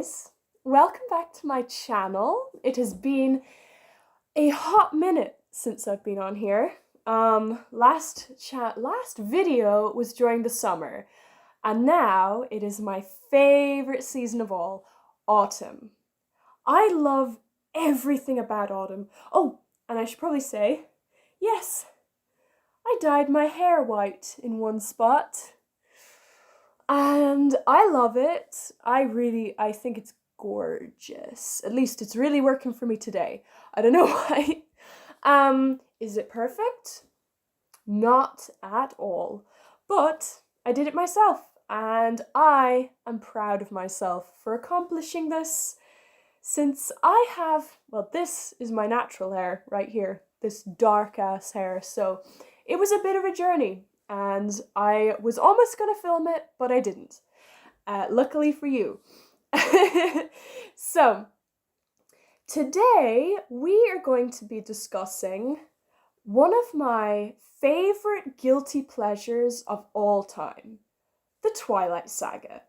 guys, welcome back to my channel. It has been a hot minute since I've been on here. Last video was during the summer, and now it is my favorite season of all, autumn. I love everything about autumn. Oh, and I should probably say, yes, I dyed my hair white in one spot. And I love it. I think it's gorgeous. At least it's really working for me today. I don't know why. Is it perfect? Not at all. But I did it myself, and I am proud of myself for accomplishing this, since I have, well, this is my natural hair right here, this dark ass hair, so it was a bit of a journey. And I was almost going to film it, but I didn't. Luckily for you. So, today we are going to be discussing one of my favorite guilty pleasures of all time, the Twilight Saga.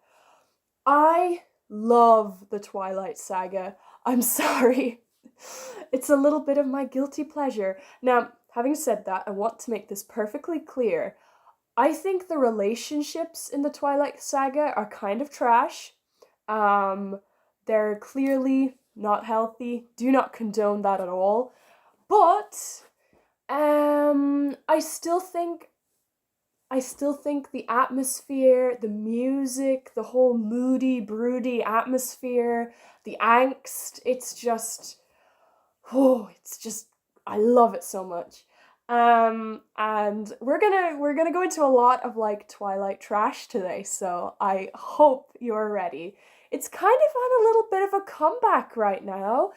I love the Twilight Saga. I'm sorry. It's a little bit of my guilty pleasure. Now, having said that, I want to make this perfectly clear. I think the relationships in the Twilight Saga are kind of trash. They're clearly not healthy. Do not condone that at all. But I still think the atmosphere, the music, the whole moody, broody atmosphere, the angst, I love it so much. And we're gonna go into a lot of like Twilight trash today, so I hope you're ready. It's kind of on a little bit of a comeback right now,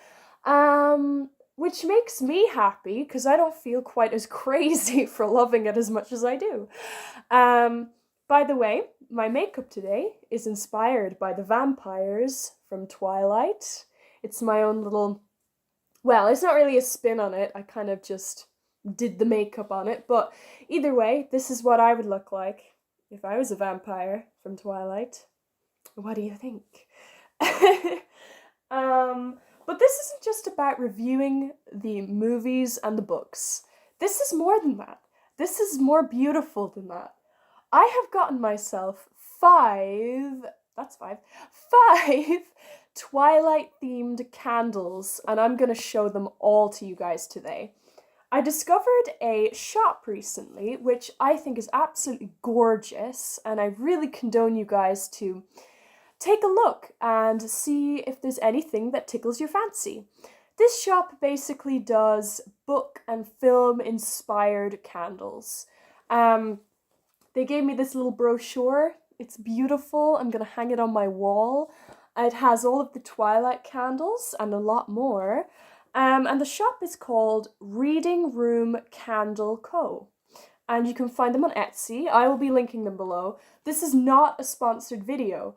which makes me happy because I don't feel quite as crazy for loving it as much as I do. By the way, my makeup today is inspired by the vampires from Twilight. It's my own little, well, it's not really a spin on it. I kind of just did the makeup on it, but either way, this is what I would look like if I was a vampire from Twilight. What do you think? But this isn't just about reviewing the movies and the books. This is more than that. This is more beautiful than that. I have gotten myself five Twilight-themed candles, and I'm gonna show them all to you guys today. I discovered a shop recently, which I think is absolutely gorgeous, and I really condone you guys to take a look and see if there's anything that tickles your fancy. This shop basically does book and film inspired candles. They gave me this little brochure. It's beautiful. I'm gonna hang it on my wall. It has all of the Twilight candles and a lot more. And the shop is called Reading Room Candle Co. And you can find them on Etsy. I will be linking them below. This is not a sponsored video,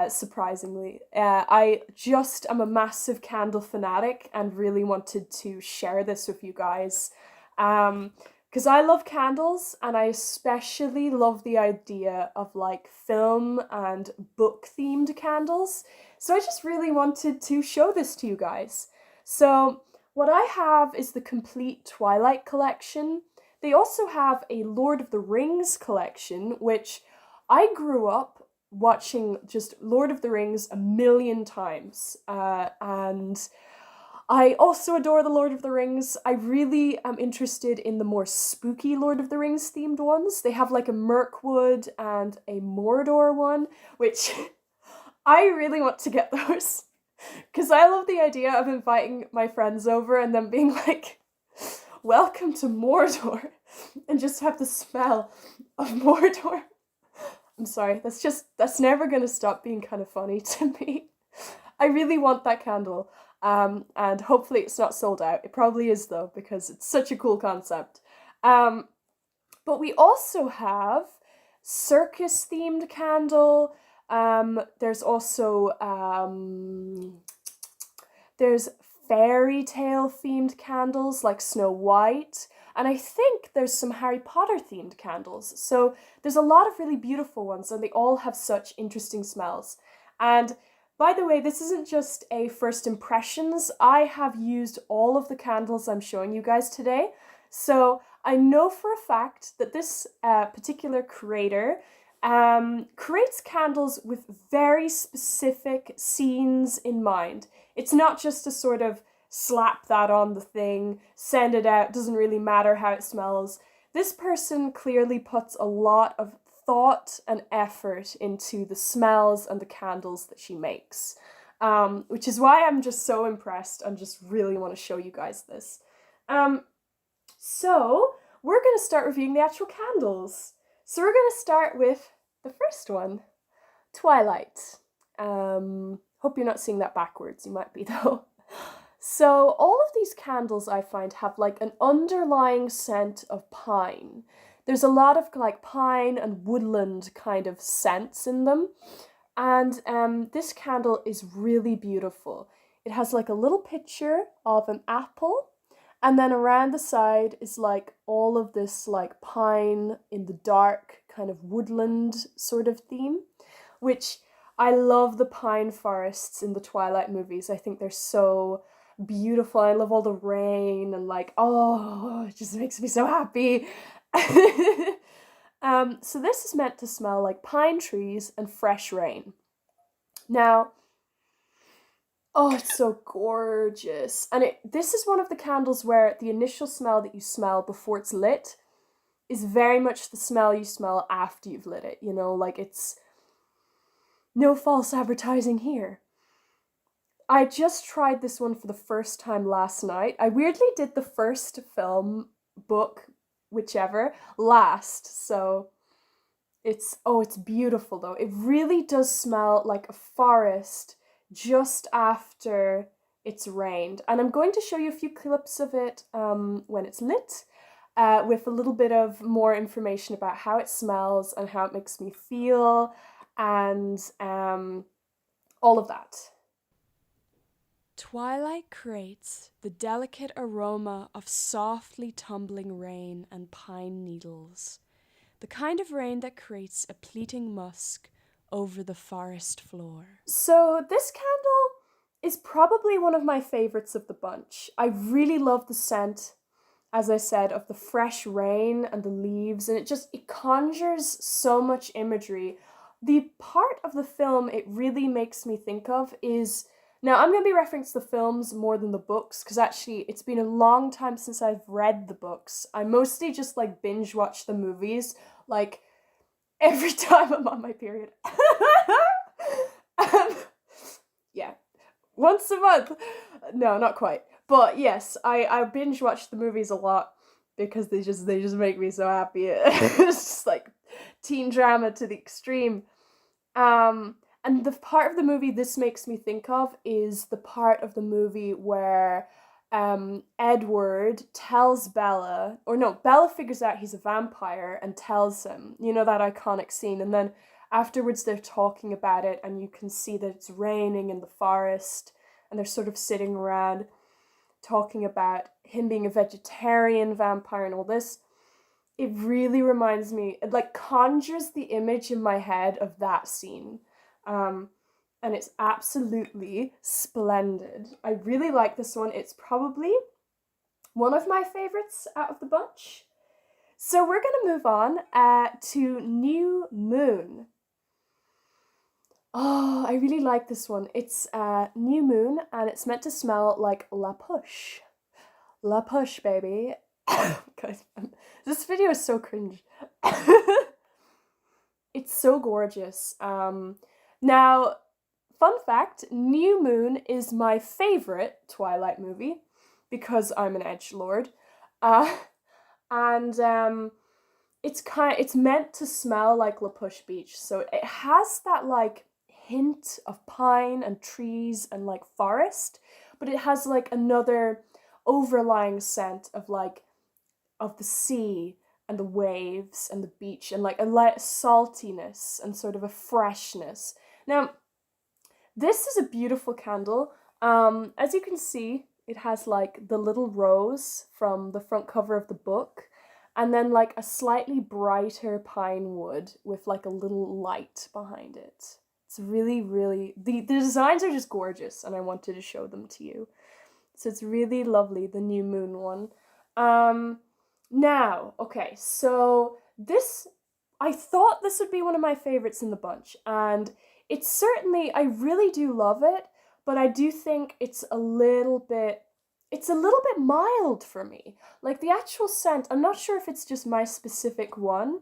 surprisingly. I just am a massive candle fanatic and really wanted to share this with you guys. Because I love candles, and I especially love the idea of like film and book themed candles. So I just really wanted to show this to you guys. So what I have is the complete Twilight collection. They also have a Lord of the Rings collection, which I grew up watching just Lord of the Rings a million times. And I also adore the Lord of the Rings. I really am interested in the more spooky Lord of the Rings themed ones. They have like a Mirkwood and a Mordor one, which I really want to get those. Because I love the idea of inviting my friends over and them being like, welcome to Mordor, and just have the smell of Mordor. I'm sorry, that's never going to stop being kind of funny to me. I really want that candle, and hopefully it's not sold out. It probably is though, because it's such a cool concept. But we also have circus-themed candle. There's also, there's fairy tale themed candles like Snow White, and I think there's some Harry Potter themed candles. So there's a lot of really beautiful ones, and they all have such interesting smells. And By the way, this isn't just a first impressions. I have used all of the candles I'm showing you guys today. So I know for a fact that this particular creator creates candles with very specific scenes in mind. It's not just a sort of slap that on the thing, send it out, doesn't really matter how it smells. This person clearly puts a lot of thought and effort into the smells and the candles that she makes, which is why I'm just so impressed and just really want to show you guys this. So we're going to start reviewing the actual candles. So we're going to start with the first one, Twilight. Hope you're not seeing that backwards, you might be though. So all of these candles I find have like an underlying scent of pine. There's a lot of like pine and woodland kind of scents in them. And this candle is really beautiful. It has like a little picture of an apple, and then around the side is like all of this like pine in the dark kind of woodland sort of theme, which I love the pine forests in the Twilight movies. I think they're so beautiful. I love all the rain and like, oh, it just makes me so happy. So this is meant to smell like pine trees and fresh rain. Now, oh, it's so gorgeous. And this is one of the candles where the initial smell that you smell before it's lit is very much the smell you smell after you've lit it. You know, like it's no false advertising here. I just tried this one for the first time last night. I weirdly did the first film, book, whichever, last. So it's beautiful though. It really does smell like a forest just after it's rained. And I'm going to show you a few clips of it when it's lit, with a little bit of more information about how it smells and how it makes me feel and all of that. Twilight creates the delicate aroma of softly tumbling rain and pine needles, the kind of rain that creates a pleating musk over the forest floor. So this candle is probably one of my favorites of the bunch. I really love the scent, as I said, of the fresh rain and the leaves, and it conjures so much imagery. The part of the film it really makes me think of is, now I'm going to be referencing the films more than the books, because actually it's been a long time since I've read the books. I mostly just like binge watch the movies, like every time I'm on my period. Yeah, once a month. No, not quite. But yes, I binge watch the movies a lot because they just make me so happy. It's just like teen drama to the extreme. And the part of the movie this makes me think of is the part of the movie where Edward tells Bella, or no, Bella figures out he's a vampire and tells him, you know, that iconic scene, and then afterwards they're talking about it and you can see that it's raining in the forest and they're sort of sitting around talking about him being a vegetarian vampire and all this. It really reminds me, it like conjures the image in my head of that scene. And it's absolutely splendid. I really like this one. It's probably one of my favorites out of the bunch. So we're going to move on to New Moon. Oh, I really like this one. It's New Moon, and it's meant to smell like La Push. La Push, baby. Guys, this video is so cringe. It's so gorgeous. Now, fun fact, New Moon is my favorite Twilight movie because I'm an edgelord. And it's meant to smell like La Push Beach. So it has that like hint of pine and trees and like forest, but it has like another overlying scent of like of the sea and the waves and the beach and like a light saltiness and sort of a freshness. Now, this is a beautiful candle. As you can see, it has like the little rose from the front cover of the book, and then like a slightly brighter pine wood with like a little light behind it. It's really, really, the designs are just gorgeous, and I wanted to show them to you. So it's really lovely, the new moon one. Um, Now, okay, so this, I thought this would be one of my favorites in the bunch, and it's certainly, I really do love it, but I do think it's a little bit mild for me. Like the actual scent, I'm not sure if it's just my specific one,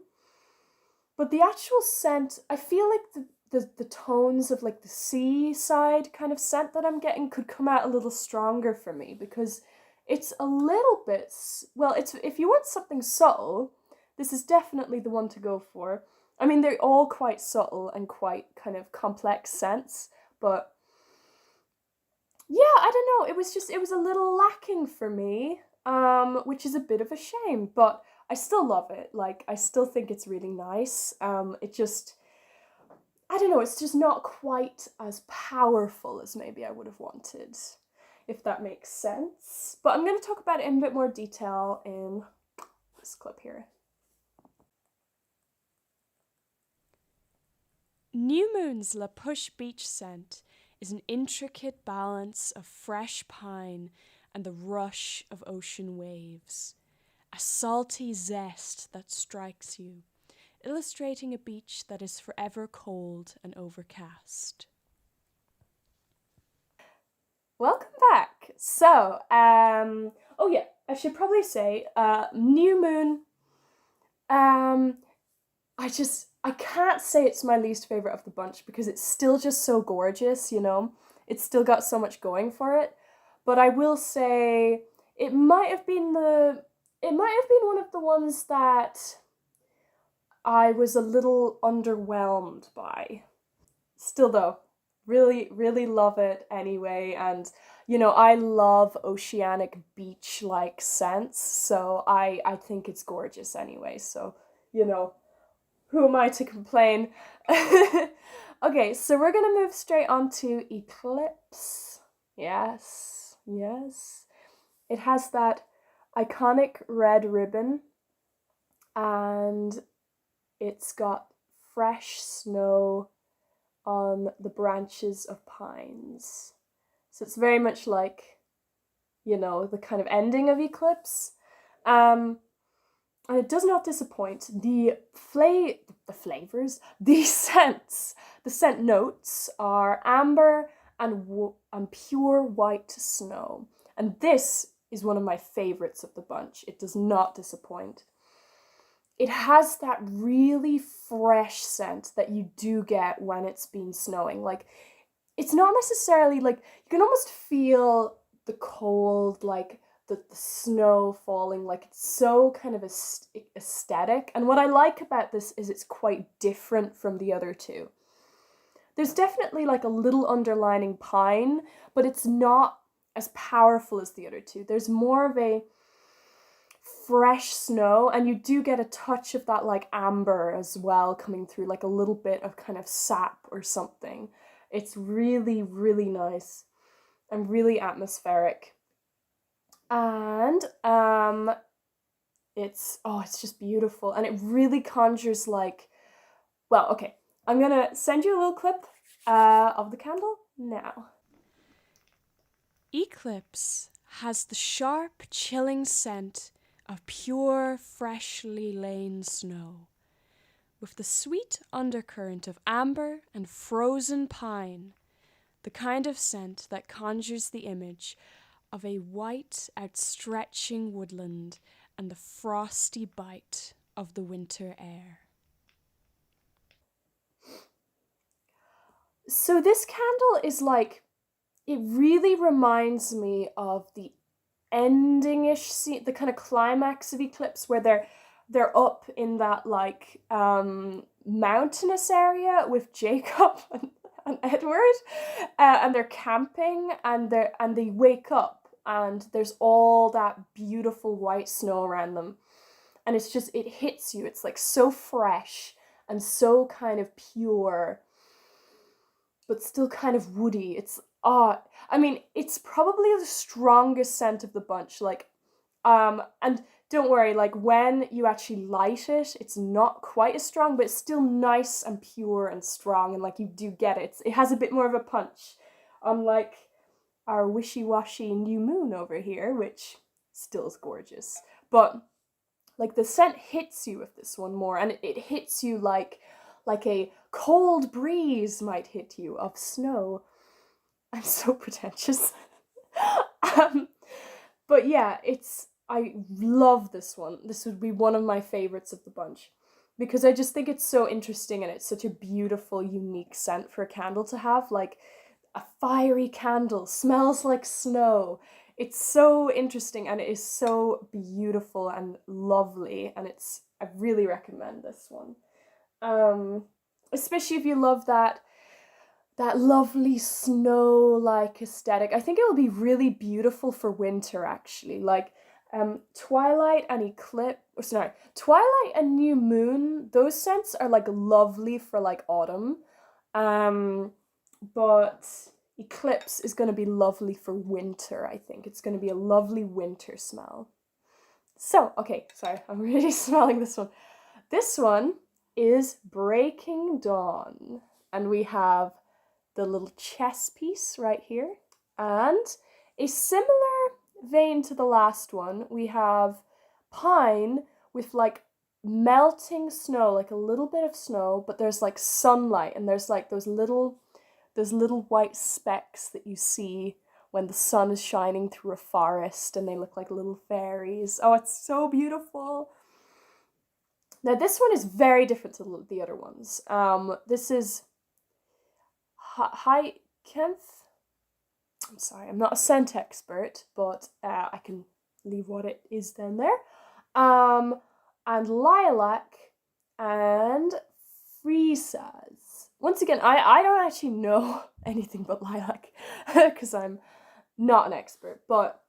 but the actual scent, I feel like the tones of like the seaside kind of scent that I'm getting could come out a little stronger for me because it's a little bit, well, it's, if you want something subtle, this is definitely the one to go for. I mean, they're all quite subtle and quite kind of complex scents, but yeah, I don't know. It was a little lacking for me, which is a bit of a shame, but I still love it. Like, I still think it's really nice. It just, I don't know, it's just not quite as powerful as maybe I would have wanted, if that makes sense. But I'm going to talk about it in a bit more detail in this clip here. New Moon's La Push Beach scent is an intricate balance of fresh pine and the rush of ocean waves. A salty zest that strikes you, illustrating a beach that is forever cold and overcast. Welcome back. So, oh yeah, I should probably say, New Moon, I can't say it's my least favorite of the bunch because it's still just so gorgeous, you know? It's still got so much going for it. But I will say it might have been one of the ones that I was a little underwhelmed by. Still though, really, really love it anyway. And, you know, I love oceanic beach like scents. So I think it's gorgeous anyway. So, you know, who am I to complain? Okay, so we're gonna move straight on to Eclipse. Yes, yes. It has that iconic red ribbon and it's got fresh snow on the branches of pines. So it's very much like, you know, the kind of ending of Eclipse. And it does not disappoint. The flavors, the scents, the scent notes are amber and pure white snow. And this is one of my favorites of the bunch. It does not disappoint. It has that really fresh scent that you do get when it's been snowing. Like, it's not necessarily like, you can almost feel the cold, like the snow falling, like it's so kind of aesthetic. And what I like about this is it's quite different from the other two. There's definitely like a little underlining pine, but it's not as powerful as the other two. There's more of a fresh snow, and you do get a touch of that like amber as well coming through, like a little bit of kind of sap or something. It's really, really nice and really atmospheric. And it's just beautiful, and it really conjures like, well, okay, I'm gonna send you a little clip of the candle now. Eclipse has the sharp, chilling scent of pure, freshly lain snow, with the sweet undercurrent of amber and frozen pine, the kind of scent that conjures the image of a white, outstretching woodland and the frosty bite of the winter air. So this candle is like, it really reminds me of the ending-ish scene, the kind of climax of Eclipse where they're up in that like mountainous area with Jacob and Edward, and they're camping, and they wake up and there's all that beautiful white snow around them, and it's just, it hits you. It's like so fresh and so kind of pure, but still kind of woody. It's I mean, it's probably the strongest scent of the bunch. Like, and don't worry, like when you actually light it, it's not quite as strong, but it's still nice and pure and strong, and like you do get it. It has a bit more of a punch, unlike our wishy-washy new moon over here, which still is gorgeous. But like the scent hits you with this one more, and it hits you like a cold breeze might hit you of snow. I'm so pretentious. um, but yeah, I love this one. This would be one of my favorites of the bunch because I just think it's so interesting and it's such a beautiful, unique scent for a candle to have. Like a fiery candle smells like snow. It's so interesting and it is so beautiful and lovely, and I really recommend this one. Especially if you love that lovely snow-like aesthetic. I think it will be really beautiful for winter actually. Like Twilight and Eclipse, or sorry, Twilight and New Moon, those scents are like lovely for like autumn. But Eclipse is going to be lovely for winter, I think. It's going to be a lovely winter smell. So, okay, sorry, I'm really smelling this one. This one is Breaking Dawn. And we have the little chess piece right here. And a similar vein to the last one, we have pine with like melting snow, like a little bit of snow, but there's like sunlight and there's like those little white specks that you see when the sun is shining through a forest and they look like little fairies. Oh, it's so beautiful. Now this one is very different to the other ones. This is Hyacinth. I'm sorry, I'm not a scent expert, but I can leave what it is down there. And Lilac and Freesias. Once again, I don't actually know anything but lilac because I'm not an expert, but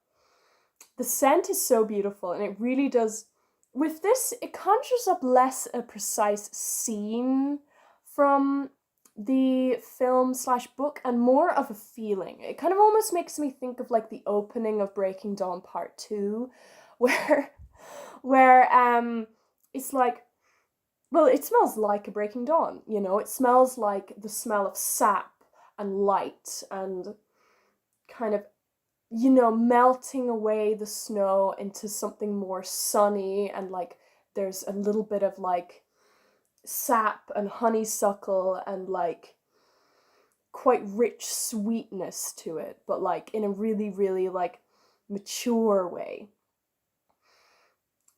the scent is so beautiful and it really does. With this, it conjures up less a precise scene from the film/book and more of a feeling. It kind of almost makes me think of like the opening of Breaking Dawn Part 2, where it's like, well, it smells like a Breaking Dawn, you know? It smells like the smell of sap and light and kind of, you know, melting away the snow into something more sunny, and like there's a little bit of like sap and honeysuckle and like quite rich sweetness to it, but like in a really, really like mature way.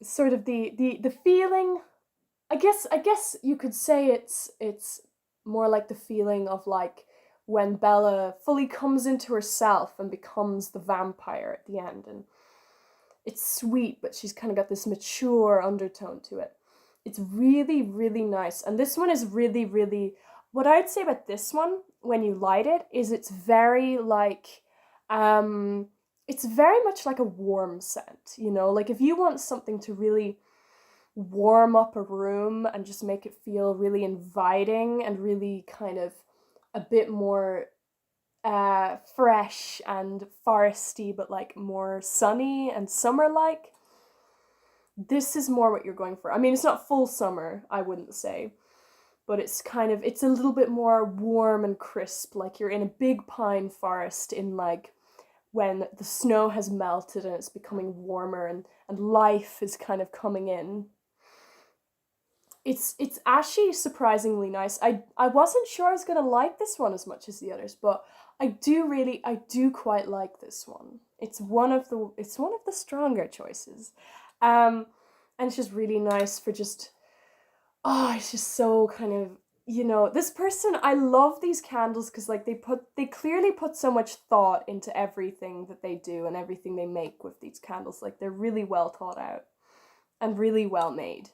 Sort of the feeling, I guess you could say it's more like the feeling of like when Bella fully comes into herself and becomes the vampire at the end, and it's sweet, but she's kind of got this mature undertone to it. It's really, really nice. And this one is really, really, what I'd say about this one when you light it is it's very like, it's very much like a warm scent, you know? Like if you want something to really warm up a room and just make it feel really inviting and really kind of a bit more fresh and foresty, but like more sunny and summer-like, this is more what you're going for. I mean, it's not full summer, I wouldn't say, but it's a little bit more warm and crisp, like you're in a big pine forest in like when the snow has melted and it's becoming warmer and life is kind of coming in. It's actually surprisingly nice. I wasn't sure I was gonna like this one as much as the others, but I do quite like this one. It's one of the stronger choices. And it's just really nice for just, oh, it's just so kind of, you know, this person, I love these candles because like they clearly put so much thought into everything that they do and everything they make with these candles. Like they're really well thought out and really well made.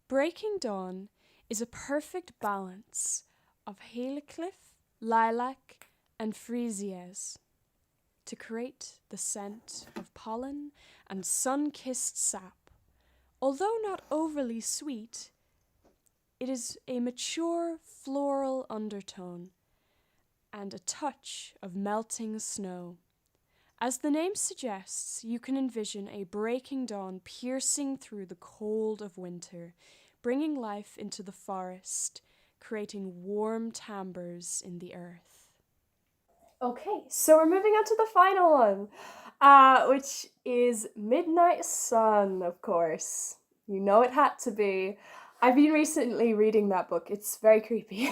Breaking Dawn is a perfect balance of Helicliff, lilac, and freesias to create the scent of pollen and sun-kissed sap. Although not overly sweet, it is a mature floral undertone and a touch of melting snow. As the name suggests, you can envision a breaking dawn piercing through the cold of winter, bringing life into the forest, creating warm timbres in the earth. Okay, so we're moving on to the final one, which is Midnight Sun, of course. You know it had to be. I've been recently reading that book. It's very creepy.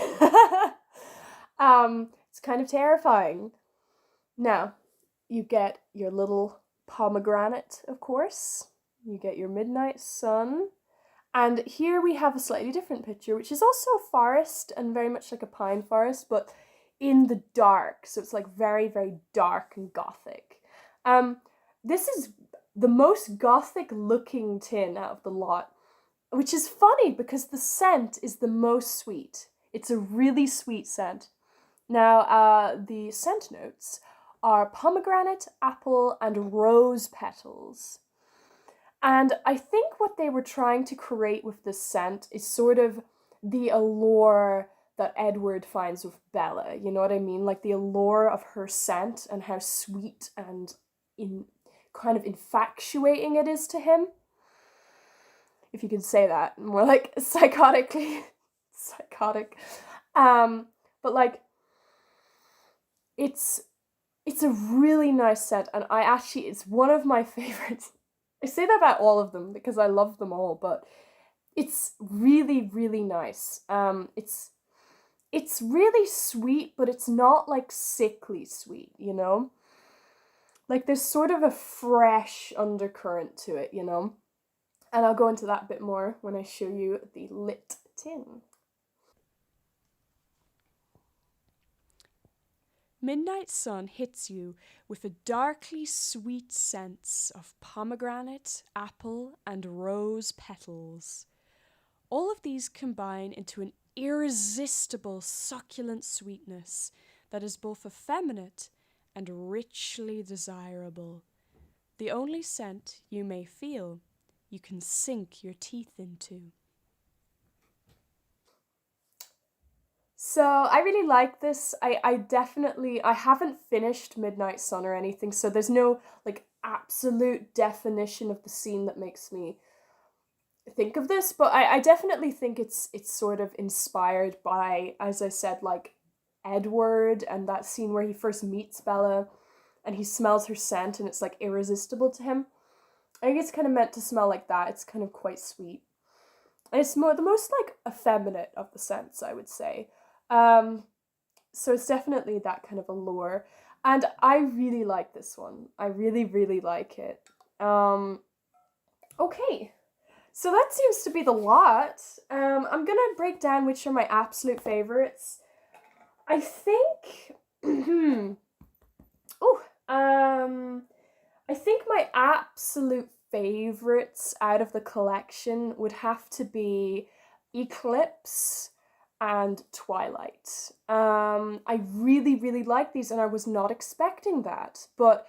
It's kind of terrifying. Now, you get your little pomegranate, of course. You get your Midnight Sun. And here we have a slightly different picture, which is also a forest and very much like a pine forest, but in the dark. So it's like very, very dark and gothic. This is the most gothic looking tin out of the lot, which is funny because the scent is the most sweet. It's a really sweet scent. Now, the scent notes are pomegranate, apple, and rose petals. And I think what they were trying to create with this scent is sort of the allure that Edward finds with Bella. You know what I mean? Like the allure of her scent and how sweet and kind of infatuating it is to him. If you can say that, more like psychotically psychotic. But like it's a really nice scent, and it's one of my favorites. I say that about all of them because I love them all, but it's really, really nice. It's really sweet, but it's not like sickly sweet, you know? Like there's sort of a fresh undercurrent to it, you know? And I'll go into that a bit more when I show you the lit tin. Midnight Sun hits you with a darkly sweet sense of pomegranate, apple, and rose petals. All of these combine into an irresistible succulent sweetness that is both effeminate and richly desirable. The only scent you may feel you can sink your teeth into. So I really like this. I haven't finished Midnight Sun or anything, so there's no like absolute definition of the scene that makes me think of this, but I definitely think it's sort of inspired by, as I said, like Edward and that scene where he first meets Bella and he smells her scent and it's like irresistible to him. I think it's kind of meant to smell like that. It's kind of quite sweet. And it's the most like effeminate of the scents, I would say. So it's definitely that kind of allure. And I really like this one. I really, really like it. Okay. So that seems to be the lot. I'm gonna break down which are my absolute favorites. I think I think my absolute favorites out of the collection would have to be Eclipse and Twilight. I really, really like these and I was not expecting that. But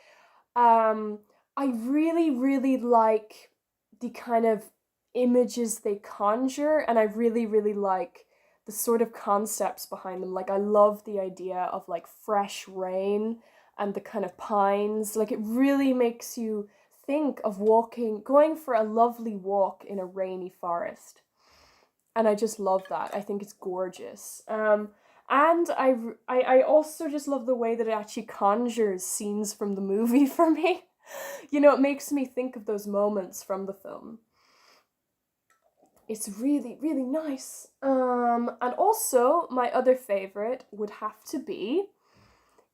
I really, really like the kind of images they conjure, and I really, really like the sort of concepts behind them. Like I love the idea of like fresh rain and the kind of pines. Like it really makes you think of going for a lovely walk in a rainy forest. And I just love that. I think it's gorgeous. And I also just love the way that it actually conjures scenes from the movie for me. You know, it makes me think of those moments from the film. It's really, really nice. And also, my other favorite would have to be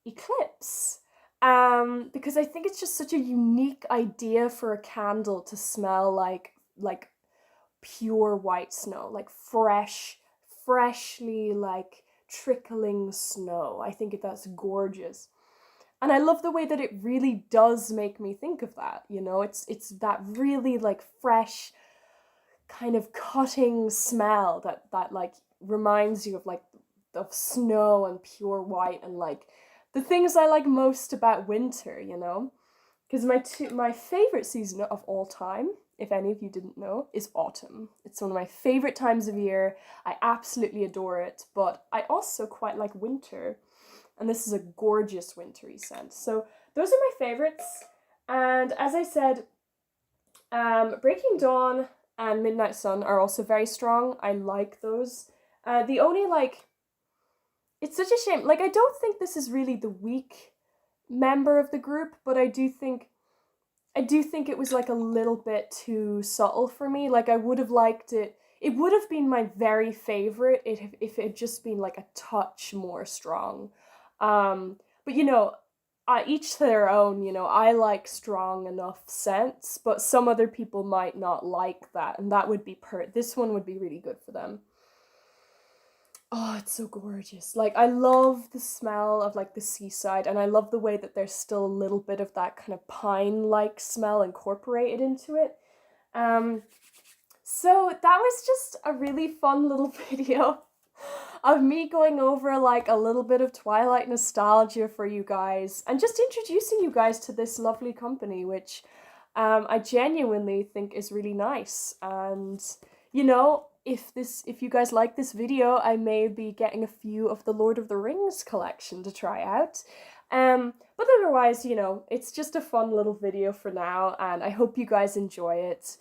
Eclipse. Because I think it's just such a unique idea for a candle to smell like pure white snow, like freshly like trickling snow. I think that's gorgeous. And I love the way that it really does make me think of that, you know? It's that really like fresh kind of cutting smell that like reminds you of like of snow and pure white and like the things I like most about winter, you know? Because my favorite season of all time, if any of you didn't know, is autumn. It's one of my favorite times of year. I absolutely adore it, but I also quite like winter. And this is a gorgeous wintry scent. So those are my favorites. And as I said, Breaking Dawn and Midnight Sun are also very strong. I like those. The only, like, it's such a shame. Like, I don't think this is really the weak member of the group, but I do think it was like a little bit too subtle for me. Like, I would have liked it. It would have been my very favorite if it had just been like a touch more strong. But you know, each to their own. You know, I like strong enough scents, but some other people might not like that, and that would be this one would be really good for them. Oh, it's so gorgeous. Like, I love the smell of like the seaside, and I love the way that there's still a little bit of that kind of pine-like smell incorporated into it. So that was just a really fun little video of me going over like a little bit of Twilight nostalgia for you guys and just introducing you guys to this lovely company, which I genuinely think is really nice. And you know, if you guys like this video, I may be getting a few of the Lord of the Rings collection to try out. But otherwise, you know, it's just a fun little video for now, and I hope you guys enjoy it.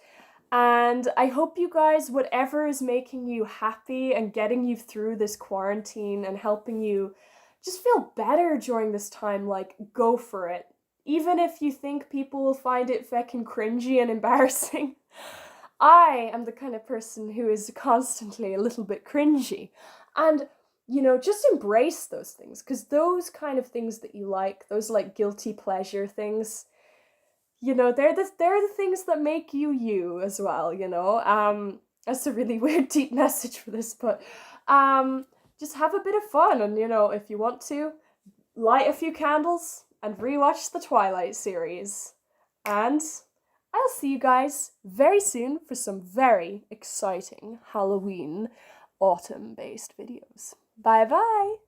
And I hope you guys, whatever is making you happy and getting you through this quarantine and helping you just feel better during this time, like, go for it. Even if you think people will find it feckin' cringy and embarrassing. I am the kind of person who is constantly a little bit cringy. And, you know, just embrace those things, because those kind of things that you like, those like guilty pleasure things, you know, they're the things that make you you as well, you know. That's a really weird deep message for this, but just have a bit of fun, and you know, if you want to, light a few candles and rewatch the Twilight series. And I'll see you guys very soon for some very exciting Halloween autumn-based videos. Bye bye!